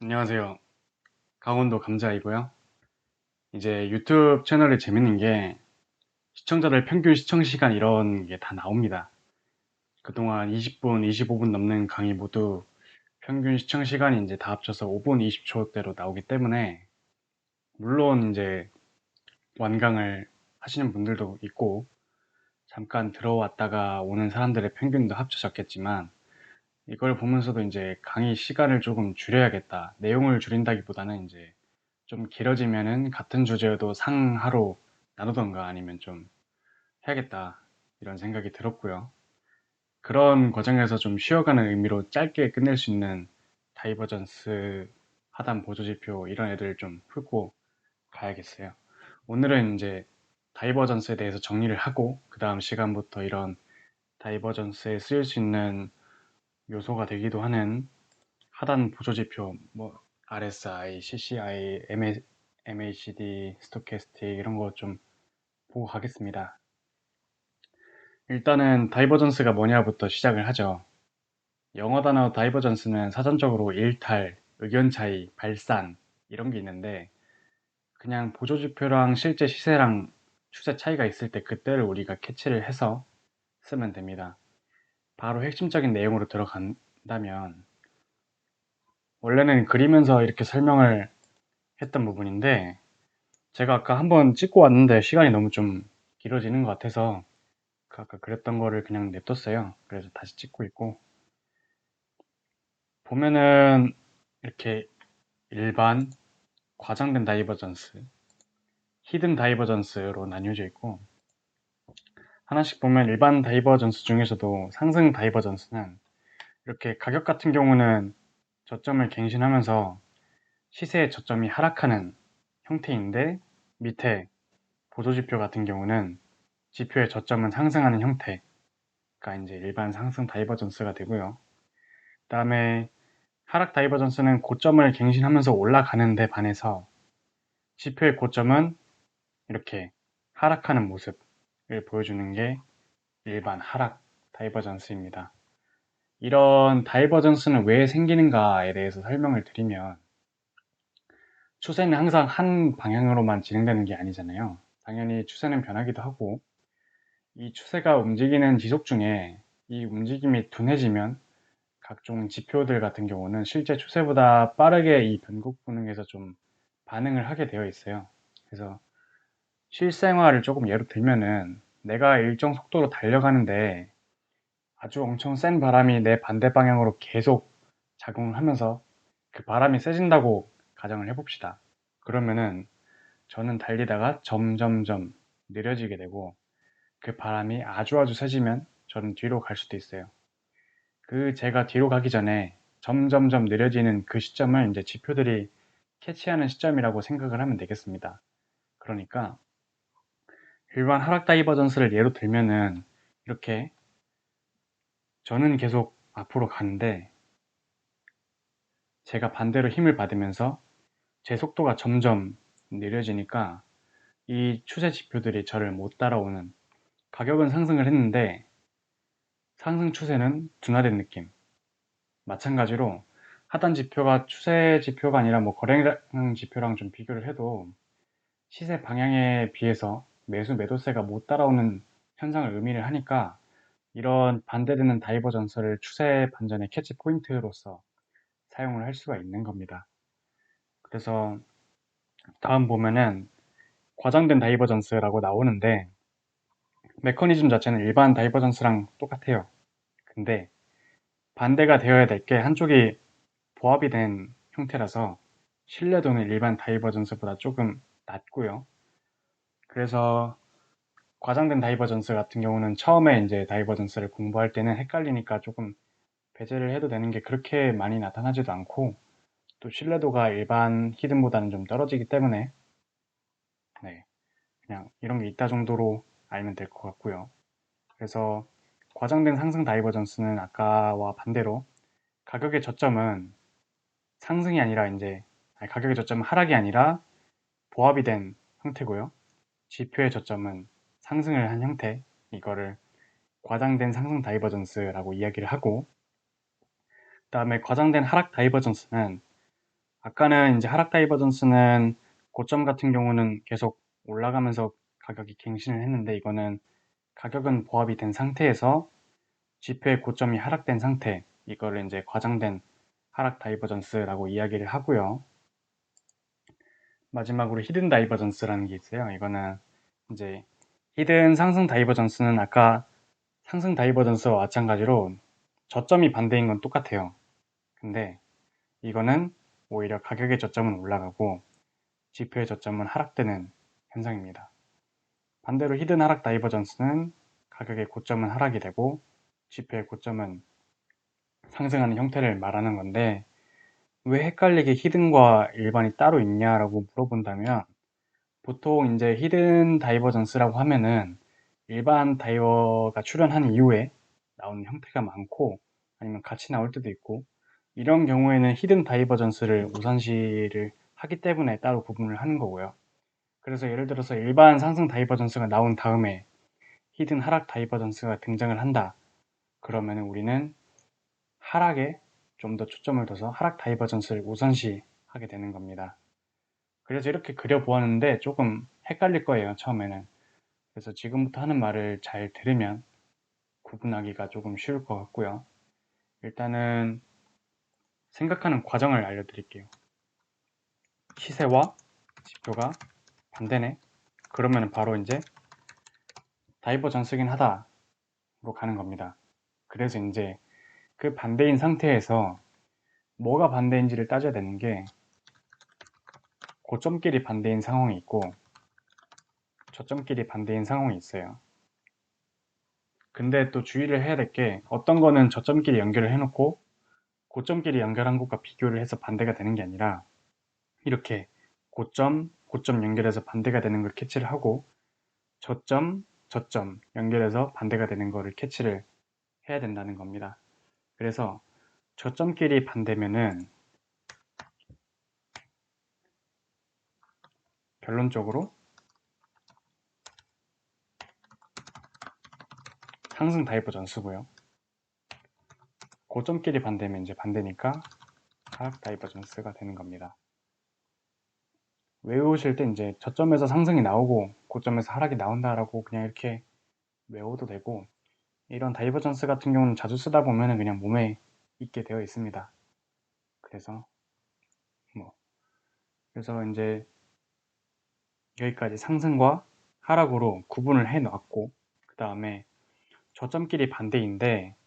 안녕하세요. 강원도 감자이고요. 이제 유튜브 채널이 재밌는 게 시청자들 평균 시청 시간 이런 게 다 나옵니다. 그동안 20분, 25분 넘는 강의 모두 평균 시청 시간이 이제 다 합쳐서 5분 20초대로 나오기 때문에 물론 이제 완강을 하시는 분들도 있고 잠깐 들어왔다가 오는 사람들의 평균도 합쳐졌겠지만 이걸 보면서도 이제 강의 시간을 조금 줄여야겠다. 내용을 줄인다기보다는 이제 좀 길어지면은 같은 주제여도 상하로 나누던가 아니면 좀 해야겠다 이런 생각이 들었고요. 그런 과정에서 좀 쉬어가는 의미로 짧게 끝낼 수 있는 다이버전스, 하단 보조지표 이런 애들 좀 풀고 가야겠어요. 오늘은 이제 다이버전스에 대해서 정리를 하고 그 다음 시간부터 이런 다이버전스에 쓰일 수 있는 요소가 되기도 하는 하단 보조지표 뭐 RSI, CCI, MACD, 스토캐스틱 이런 거 좀 보고 가겠습니다. 일단은 다이버전스가 뭐냐부터 시작을 하죠. 영어 단어 다이버전스는 사전적으로 일탈, 의견 차이, 발산 이런 게 있는데 그냥 보조지표랑 실제 시세랑 추세 차이가 있을 때 그때를 우리가 캐치를 해서 쓰면 됩니다. 바로 핵심적인 내용으로 들어간다면 원래는 그리면서 이렇게 설명을 했던 부분인데 제가 아까 한번 찍고 왔는데 시간이 너무 좀 길어지는 것 같아서 그 아까 그랬던 거를 그냥 냅뒀어요. 그래서 다시 찍고 있고 보면은 이렇게 일반, 과장된 다이버전스, 히든 다이버전스로 나뉘어져 있고 하나씩 보면 일반 다이버전스 중에서도 상승 다이버전스는 이렇게 가격 같은 경우는 저점을 갱신하면서 시세의 저점이 하락하는 형태인데 밑에 보조지표 같은 경우는 지표의 저점은 상승하는 형태가 이제 일반 상승 다이버전스가 되고요. 그다음에 하락 다이버전스는 고점을 갱신하면서 올라가는데 반해서 지표의 고점은 이렇게 하락하는 모습을 보여주는 게 일반 하락 다이버전스입니다. 이런 다이버전스는 왜 생기는가에 대해서 설명을 드리면 추세는 항상 한 방향으로만 진행되는 게 아니잖아요. 당연히 추세는 변하기도 하고 이 추세가 움직이는 지속 중에 이 움직임이 둔해지면 각종 지표들 같은 경우는 실제 추세보다 빠르게 이 변곡 분응에서 좀 반응을 하게 되어 있어요. 그래서 실생활을 조금 예로 들면은 내가 일정 속도로 달려가는데 아주 엄청 센 바람이 내 반대 방향으로 계속 작용을 하면서 그 바람이 세진다고 가정을 해봅시다. 그러면은 저는 달리다가 점점점 느려지게 되고 그 바람이 아주 세지면 저는 뒤로 갈 수도 있어요. 그 제가 뒤로 가기 전에 점점점 느려지는 그 시점을 이제 지표들이 캐치하는 시점이라고 생각을 하면 되겠습니다. 그러니까 일반 하락 다이버전스를 예로 들면은 이렇게 저는 계속 앞으로 가는데 제가 반대로 힘을 받으면서 제 속도가 점점 느려지니까 이 추세 지표들이 저를 못 따라오는 가격은 상승을 했는데 상승 추세는 둔화된 느낌. 마찬가지로 하단 지표가 추세 지표가 아니라 뭐 거래량 지표랑 좀 비교를 해도 시세 방향에 비해서 매수 매도세가 못 따라오는 현상을 의미를 하니까 이런 반대되는 다이버전스를 추세 반전의 캐치 포인트로서 사용을 할 수가 있는 겁니다. 그래서 다음 보면은 과장된 다이버전스라고 나오는데 메커니즘 자체는 일반 다이버전스랑 똑같아요. 근데 반대가 되어야 될 게 한쪽이 보합이 된 형태라서 신뢰도는 일반 다이버전스보다 조금 낮고요. 그래서 과장된 다이버전스 같은 경우는 처음에 이제 다이버전스를 공부할 때는 헷갈리니까 조금 배제를 해도 되는 게 그렇게 많이 나타나지도 않고 또 신뢰도가 일반 히든보다는 좀 떨어지기 때문에 네, 그냥 이런 게 있다 정도로 알면 될 것 같고요. 그래서 과장된 상승 다이버전스는 아까와 반대로 가격의 저점은 상승이 아니라 이제 가격의 저점은 하락이 아니라 보합이 된 형태고요. 지표의 저점은 상승을 한 형태, 이거를 과장된 상승 다이버전스라고 이야기를 하고, 그다음에 과장된 하락 다이버전스는 아까는 이제 하락 다이버전스는 고점 같은 경우는 계속 올라가면서 가격이 갱신을 했는데 이거는 가격은 보합이 된 상태에서 지표의 고점이 하락된 상태, 이거를 이제 과장된 하락 다이버전스라고 이야기를 하고요. 마지막으로 히든 다이버전스라는 게 있어요. 이거는 이제 히든 상승 다이버전스는 아까 상승 다이버전스와 마찬가지로 저점이 반대인 건 똑같아요. 근데 이거는 오히려 가격의 저점은 올라가고 지표의 저점은 하락되는 현상입니다. 반대로 히든 하락 다이버전스는 가격의 고점은 하락이 되고 지표의 고점은 상승하는 형태를 말하는 건데, 왜 헷갈리게 히든과 일반이 따로 있냐라고 물어본다면, 보통 이제 히든 다이버전스라고 하면은 일반 다이버가 출현한 이후에 나오는 형태가 많고, 아니면 같이 나올 때도 있고, 이런 경우에는 히든 다이버전스를 우선시를 하기 때문에 따로 구분을 하는 거고요. 그래서 예를 들어서 일반 상승 다이버전스가 나온 다음에 히든 하락 다이버전스가 등장을 한다. 그러면 우리는 하락에 좀 더 초점을 둬서 하락 다이버전스를 우선시하게 되는 겁니다. 그래서 이렇게 그려보았는데 조금 헷갈릴 거예요, 처음에는. 그래서 지금부터 하는 말을 잘 들으면 구분하기가 조금 쉬울 것 같고요. 일단은 생각하는 과정을 알려드릴게요. 시세와 지표가 반대네. 그러면 바로 이제 다이버전스긴 하다로 가는 겁니다. 그래서 이제 그 반대인 상태에서 뭐가 반대인지를 따져야 되는 게, 고점끼리 반대인 상황이 있고 저점끼리 반대인 상황이 있어요. 근데 또 주의를 해야 될 게, 어떤 거는 저점끼리 연결을 해놓고 고점끼리 연결한 것과 비교를 해서 반대가 되는 게 아니라, 이렇게 고점 연결해서 반대가 되는 걸 캐치를 하고, 저점 연결해서 반대가 되는 거를 캐치를 해야 된다는 겁니다. 그래서 저점끼리 반대면은 결론적으로 상승 다이버전스고요. 고점끼리 반대면 이제 반대니까 하락 다이버전스가 되는 겁니다. 외우실 때 이제 저점에서 상승이 나오고 고점에서 하락이 나온다라고 그냥 이렇게 외워도 되고, 이런 다이버전스 같은 경우는 자주 쓰다 보면 그냥 몸에 있게 되어 있습니다. 그래서 뭐 그래서 이제 여기까지 상승과 하락으로 구분을 해 놨고, 그 다음에 저점끼리 반대인데,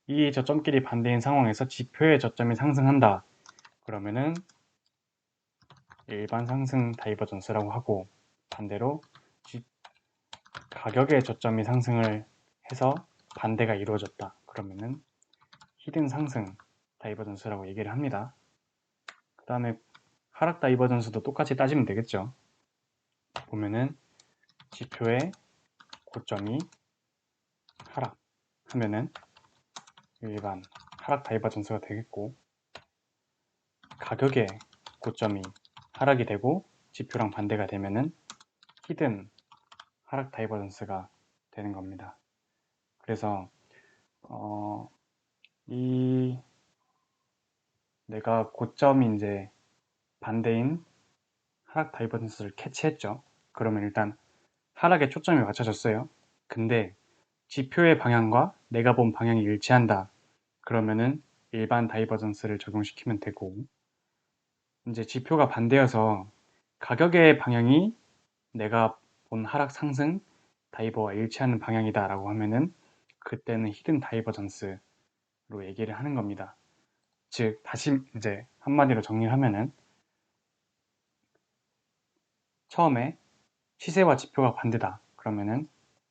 이 저점끼리 반대인 상황에서 지표의 저점이 상승한다. 그러면은 일반 상승 다이버전스라고 하고, 반대로 가격의 저점이 상승을 해서 반대가 이루어졌다. 그러면은 히든 상승 다이버전스라고 얘기를 합니다. 그 다음에 하락 다이버전스도 똑같이 따지면 되겠죠. 보면은 지표의 고점이 하락하면은 일반 하락 다이버전스가 되겠고, 가격의 고점이 하락이 되고 지표랑 반대가 되면은 히든 하락 다이버전스가 되는 겁니다. 그래서 이 내가 고점이 이제 반대인 하락 다이버전스를 캐치했죠. 그러면 일단 하락에 초점이 맞춰졌어요. 근데 지표의 방향과 내가 본 방향이 일치한다. 그러면은 일반 다이버전스를 적용시키면 되고, 이제 지표가 반대여서 가격의 방향이 내가 본 하락 상승 다이버와 일치하는 방향이다라고 하면은 그때는 히든 다이버전스로 얘기를 하는 겁니다. 즉 다시 이제 한마디로 정리하면은, 처음에 시세와 지표가 반대다. 그러면은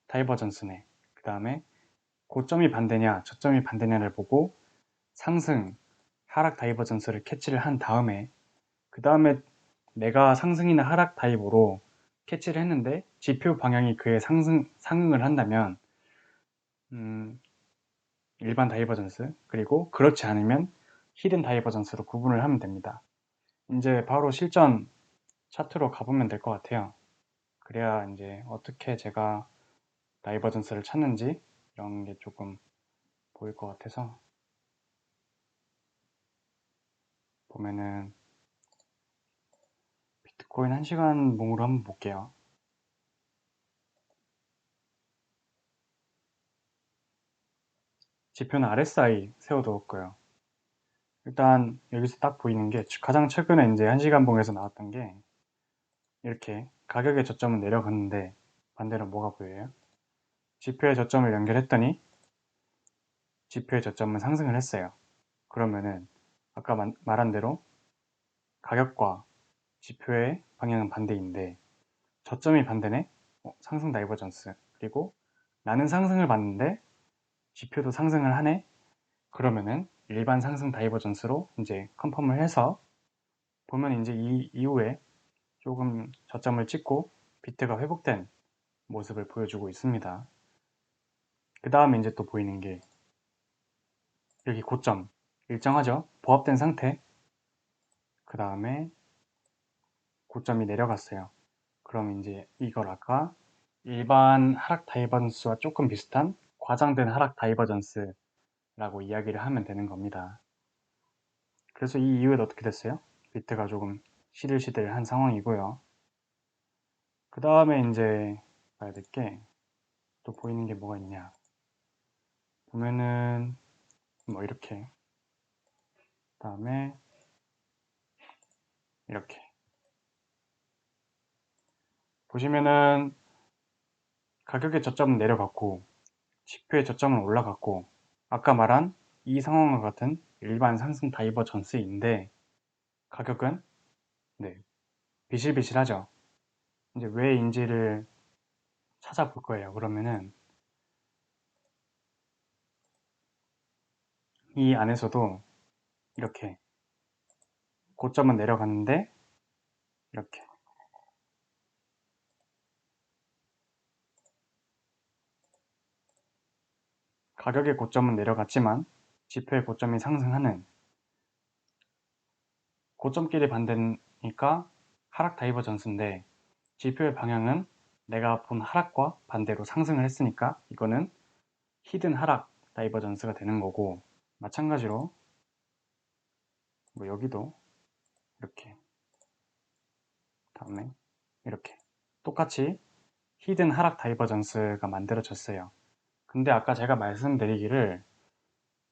다이버전스네. 그 다음에 고점이 반대냐, 저점이 반대냐를 보고 상승, 하락 다이버전스를 캐치를 한 다음에, 그 다음에 내가 상승이나 하락 다이버로 캐치를 했는데 지표 방향이 그에 상응을 한다면 일반 다이버전스, 그리고 그렇지 않으면 히든 다이버전스로 구분을 하면 됩니다. 이제 바로 실전 차트로 가보면 될 것 같아요. 그래야 이제 어떻게 제가 다이버전스를 찾는지 이런 게 조금 보일 것 같아서 보면은 비트코인 1시간 몽으로 한번 볼게요. 지표는 RSI 세워두었고요. 일단 여기서 딱 보이는 게 가장 최근에 이제 1시간 봉에서 나왔던 게 이렇게 가격의 저점은 내려갔는데 반대로 뭐가 보여요? 지표의 저점을 연결했더니 지표의 저점은 상승을 했어요. 그러면은 아까 말한 대로 가격과 지표의 방향은 반대인데 저점이 반대네? 상승 다이버전스. 그리고 나는 상승을 봤는데 지표도 상승을 하네? 그러면은 일반 상승 다이버전스로 이제 컨펌을 해서 보면 이제 이 이후에 조금 저점을 찍고 비트가 회복된 모습을 보여주고 있습니다. 그 다음에 이제 또 보이는 게 여기 고점 일정하죠? 보합된 상태. 그 다음에 고점이 내려갔어요. 그럼 이제 이걸 아까 일반 하락 다이버전스와 조금 비슷한 과장된 하락 다이버전스라고 이야기를 하면 되는 겁니다. 그래서 이 이후에 어떻게 됐어요? 비트가 조금 시들시들한 상황이고요. 그 다음에 이제 봐야 될 게 또 보이는 게 뭐가 있냐. 보면은 뭐 이렇게 그 다음에 이렇게 보시면은 가격의 저점은 내려갔고 지표의 저점은 올라갔고 아까 말한 이 상황과 같은 일반 상승 다이버전스인데 가격은 네, 비실비실하죠. 이제 왜인지를 찾아볼 거예요. 그러면은 이 안에서도 이렇게 고점은 내려갔는데 이렇게 가격의 고점은 내려갔지만 지표의 고점이 상승하는 고점끼리 반대니까 하락 다이버전스인데 지표의 방향은 내가 본 하락과 반대로 상승을 했으니까 이거는 히든 하락 다이버전스가 되는 거고 마찬가지로 뭐 여기도 이렇게 다음에 이렇게 똑같이 히든 하락 다이버전스가 만들어졌어요. 근데 아까 제가 말씀드리기를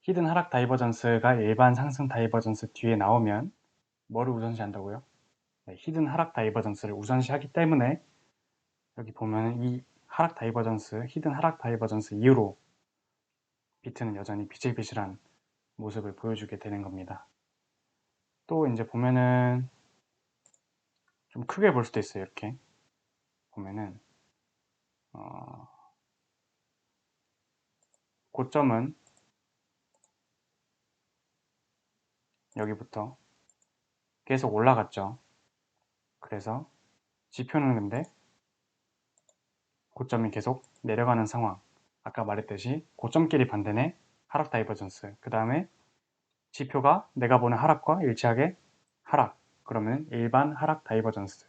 히든 하락 다이버전스가 일반 상승 다이버전스 뒤에 나오면 뭐를 우선시한다고요? 네, 히든 하락 다이버전스를 우선시하기 때문에 여기 보면 이 하락 다이버전스, 히든 하락 다이버전스 이후로 비트는 여전히 비실비실한 모습을 보여주게 되는 겁니다. 또 이제 보면은 좀 크게 볼 수도 있어요. 이렇게 보면은 고점은 여기부터 계속 올라갔죠. 그래서 지표는 근데 고점이 계속 내려가는 상황. 아까 말했듯이 고점끼리 반대네 하락 다이버전스. 그 다음에 지표가 내가 보는 하락과 일치하게 하락. 그러면 일반 하락 다이버전스.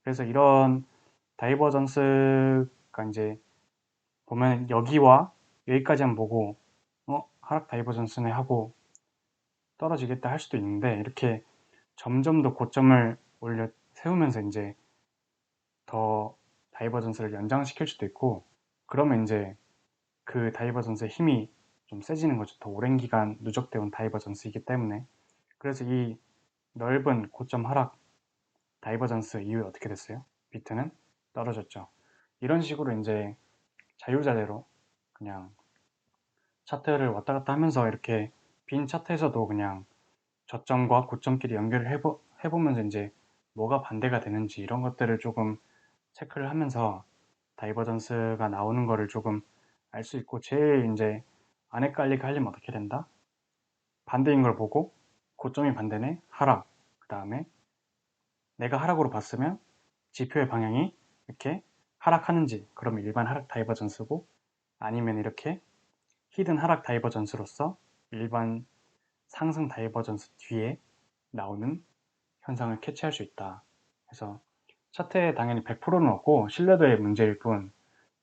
그래서 이런 다이버전스가 이제 보면 여기와 여기까지만 보고 하락 다이버전스네 하고 떨어지겠다 할 수도 있는데 이렇게 점점 더 고점을 올려 세우면서 이제 더 다이버전스를 연장시킬 수도 있고 그러면 이제 그 다이버전스의 힘이 좀 세지는 거죠. 더 오랜 기간 누적되어 온 다이버전스이기 때문에 그래서 이 넓은 고점 하락 다이버전스 이후에 어떻게 됐어요? 비트는 떨어졌죠. 이런 식으로 이제 자유자재로 그냥 차트를 왔다 갔다 하면서 이렇게 빈 차트에서도 그냥 저점과 고점끼리 연결을 해보면서 이제 뭐가 반대가 되는지 이런 것들을 조금 체크를 하면서 다이버전스가 나오는 거를 조금 알 수 있고 제일 이제 안 헷갈리게 하려면 어떻게 된다? 반대인 걸 보고 고점이 반대네 하락 그 다음에 내가 하락으로 봤으면 지표의 방향이 이렇게 하락하는지 그러면 일반 하락 다이버전스고 아니면 이렇게 히든 하락 다이버전스로서 일반 상승 다이버전스 뒤에 나오는 현상을 캐치할 수 있다. 그래서 차트에 당연히 100%는 없고 신뢰도의 문제일 뿐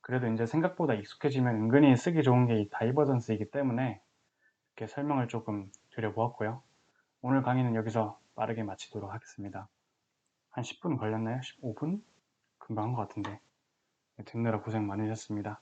그래도 이제 생각보다 익숙해지면 은근히 쓰기 좋은 게 이 다이버전스이기 때문에 이렇게 설명을 조금 드려보았고요. 오늘 강의는 여기서 빠르게 마치도록 하겠습니다. 한 10분 걸렸나요? 15분? 금방 한 것 같은데. 듣느라 고생 많으셨습니다.